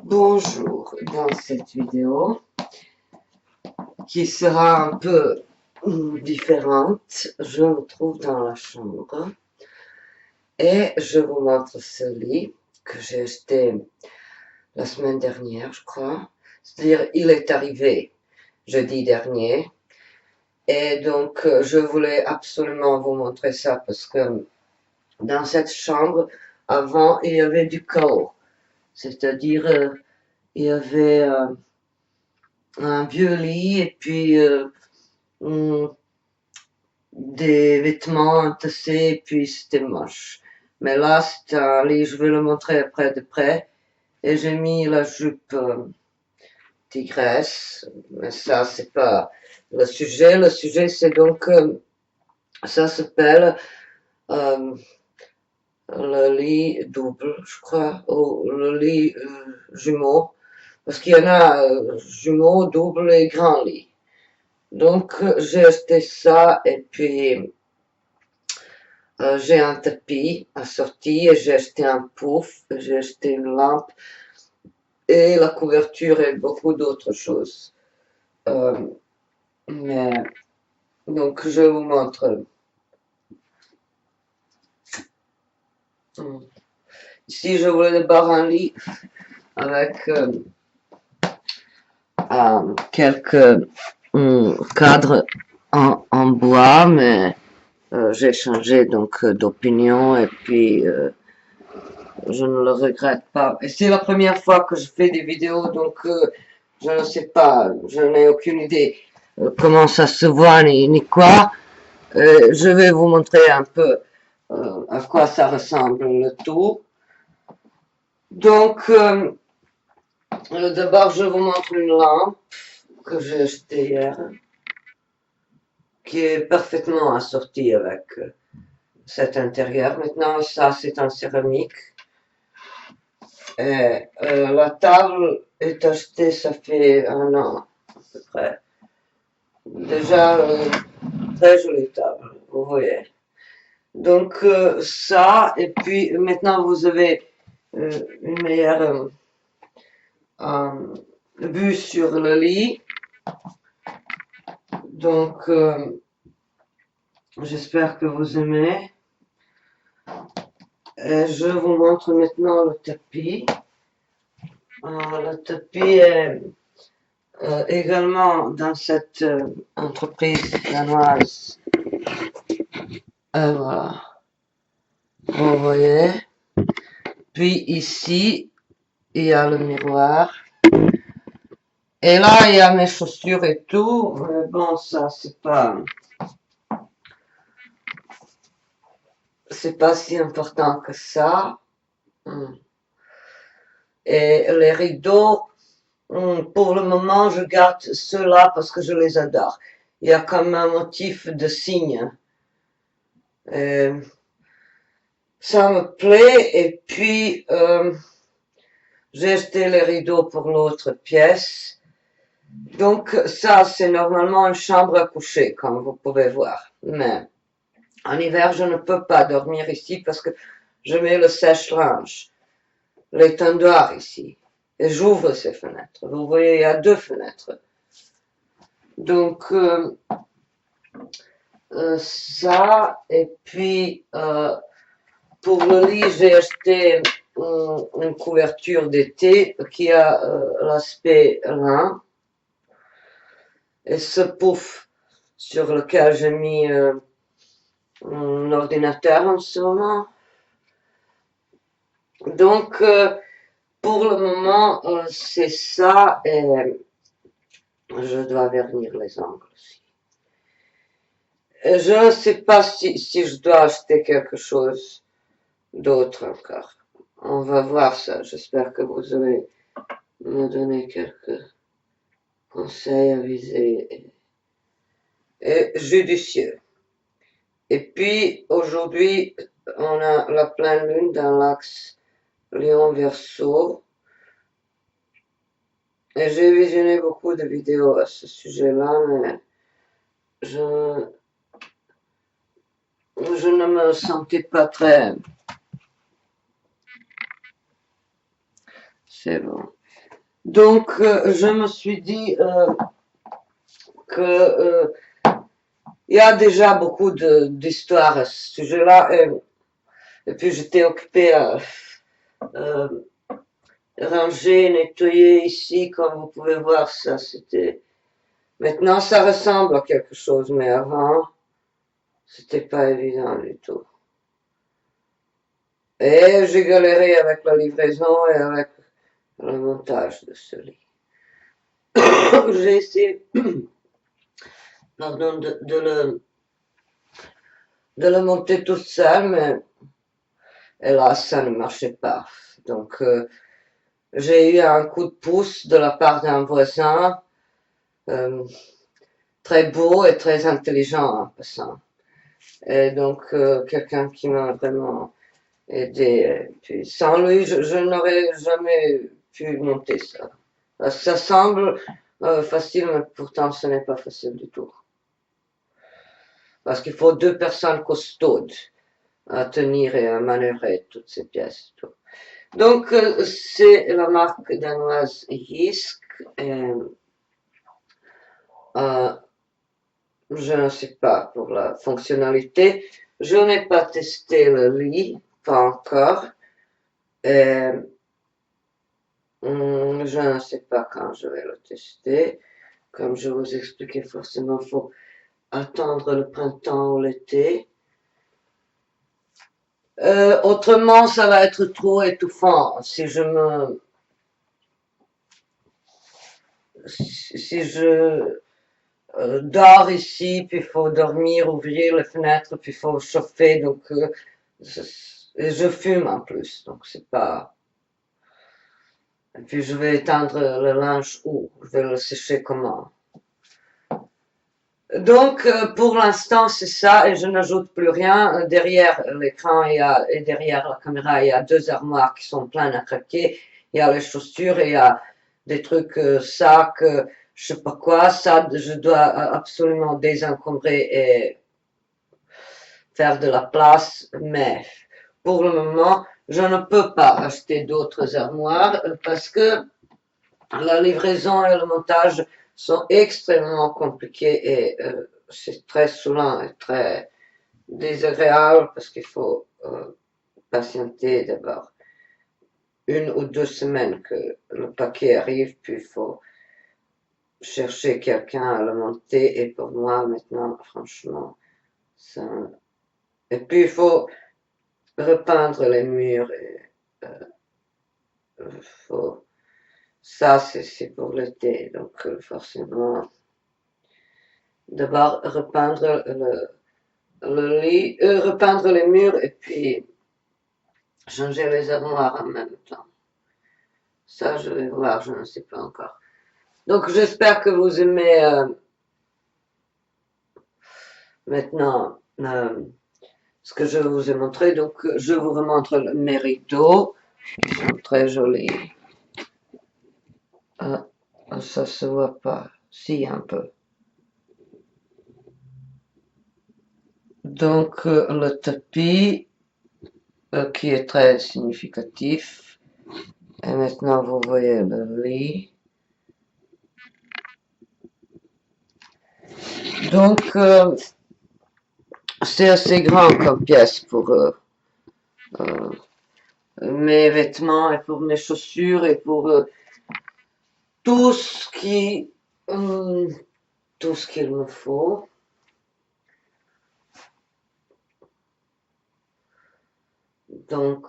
Bonjour, dans cette vidéo qui sera un peu différente, je me trouve dans la chambre et je vous montre ce lit que j'ai acheté la semaine dernière, je crois. C'est-à-dire, il est arrivé jeudi dernier et donc je voulais absolument vous montrer ça parce que dans cette chambre, avant, il y avait du chaos. C'est-à-dire, il y avait un vieux lit et puis des vêtements entassés et puis c'était moche. Mais là, c'est un lit, je vais le montrer après de près. Et j'ai mis la jupe tigresse, mais ça, c'est pas le sujet. Le sujet, c'est donc, ça s'appelle euh, le lit double, je crois, ou le lit jumeau, parce qu'il y en a jumeau, double et grand lit. Donc, j'ai acheté ça et puis j'ai un tapis assorti et j'ai acheté un pouf, j'ai acheté une lampe et la couverture et beaucoup d'autres choses. Euh, mais donc, je vous montre. Ici, je voulais d'abord un lit avec quelques cadres en bois, mais j'ai changé donc d'opinion et puis je ne le regrette pas. Et c'est la première fois que je fais des vidéos, donc je ne sais pas, je n'ai aucune idée comment ça se voit ni quoi. Je vais vous montrer un peu à quoi ça ressemble le tout. Donc, d'abord, je vous montre une lampe que j'ai achetée hier, qui est parfaitement assortie avec cet intérieur. Maintenant, ça, c'est en céramique. Et, la table est achetée, ça fait un an à peu près. Déjà, très jolie table, vous voyez. Donc, ça, et puis maintenant, vous avez une meilleure vue sur le lit. Donc, j'espère que vous aimez. Et je vous montre maintenant le tapis. Le tapis est également dans cette entreprise danoise. Voilà, vous voyez. Puis ici, il y a le miroir. Et là, il y a mes chaussures et tout. Mais bon, ça, c'est pas si important que ça. Et les rideaux, pour le moment, je garde ceux-là parce que je les adore. Il y a comme un motif de cygne. Ça me plaît. Et puis, j'ai acheté les rideaux pour l'autre pièce. Donc, ça, c'est normalement une chambre à coucher, comme vous pouvez voir. Mais en hiver, je ne peux pas dormir ici parce que je mets le sèche-linge, l'étendoir ici. Et j'ouvre ces fenêtres. Vous voyez, il y a deux fenêtres. Donc, ça, et puis, pour le lit, j'ai acheté une couverture d'été qui a l'aspect lin. Et ce pouf sur lequel j'ai mis mon ordinateur en ce moment. Donc, pour le moment, c'est ça et je dois vernir les ongles aussi. Et je ne sais pas si je dois acheter quelque chose d'autre encore. On va voir ça. J'espère que vous allez me donner quelques conseils avisés et judicieux. Et puis, aujourd'hui, on a la pleine lune dans l'axe Lion-Verseau. Et j'ai visionné beaucoup de vidéos à ce sujet-là, mais je ne me sentais pas très... C'est bon. Donc, je me suis dit que il y a déjà beaucoup d'histoires à ce sujet-là. Et puis, j'étais occupée à euh, ranger, nettoyer ici, comme vous pouvez voir, ça, c'était... Maintenant, ça ressemble à quelque chose, mais avant, c'était pas évident du tout. Et j'ai galéré avec la livraison et avec le montage de ce lit. J'ai essayé, pardon, de le monter toute seule, mais hélas, ça ne marchait pas. Donc, j'ai eu un coup de pouce de la part d'un voisin, euh, très beau et très intelligent en passant. Et donc, quelqu'un qui m'a vraiment aidé. Puis, sans lui, je n'aurais jamais pu monter ça. Ça semble facile, mais pourtant ce n'est pas facile du tout. Parce qu'il faut deux personnes costaudes à tenir et à manœuvrer toutes ces pièces. Tout. Donc, c'est la marque danoise Jysk. Euh, je ne sais pas pour la fonctionnalité. Je n'ai pas testé le lit, pas encore. Je ne sais pas quand je vais le tester. Comme je vous expliquais, forcément, il faut attendre le printemps ou l'été. Autrement, ça va être trop étouffant. Si je dors ici, puis il faut dormir, ouvrir les fenêtres, puis il faut chauffer, donc et je fume en plus, donc c'est pas. Et puis je vais étendre le linge où? Je vais le sécher comment? Donc pour l'instant c'est ça et je n'ajoute plus rien. Derrière l'écran et derrière la caméra il y a deux armoires qui sont pleines à craquer. Il y a les chaussures et il y a des trucs sacs, je sais pas quoi. Ça je dois absolument désencombrer et faire de la place. Mais pour le moment je ne peux pas acheter d'autres armoires parce que la livraison et le montage sont extrêmement compliqués et c'est très saoulant et très désagréable parce qu'il faut patienter d'abord 1 ou 2 semaines que le paquet arrive, puis il faut chercher quelqu'un à le monter et pour moi maintenant, franchement, ça... Et puis il faut repeindre les murs et faut... Ça, c'est pour l'été, donc forcément, d'abord repeindre le lit, repeindre les murs et puis changer les armoires en même temps. Ça, je vais voir, je ne sais pas encore. Donc, j'espère que vous aimez maintenant ce que je vous ai montré. Donc, je vous remontre mes rideaux. Ils sont très jolis. Ah, ça se voit pas. Si, un peu. Donc, le tapis qui est très significatif. Et maintenant, vous voyez le lit. Donc, c'est assez grand comme pièce pour euh, mes vêtements et pour mes chaussures et pour tout ce qui, euh, tout ce qu'il me faut. Donc,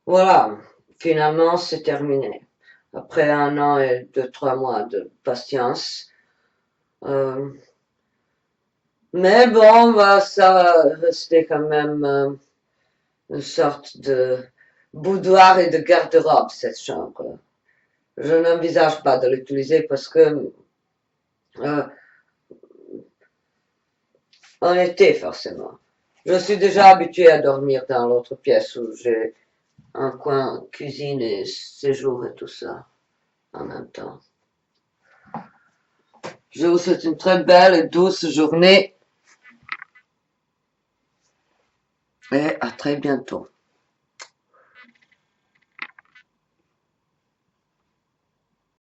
voilà, finalement, c'est terminé. Après 1 an et 2, 3 mois de patience. Euh, mais bon, bah, ça va rester quand même une sorte de boudoir et de garde-robe, cette chambre. Je n'envisage pas de l'utiliser parce que euh, en été, forcément. Je suis déjà habituée à dormir dans l'autre pièce où j'ai un coin cuisine et séjour et tout ça en même temps. Je vous souhaite une très belle et douce journée et à très bientôt.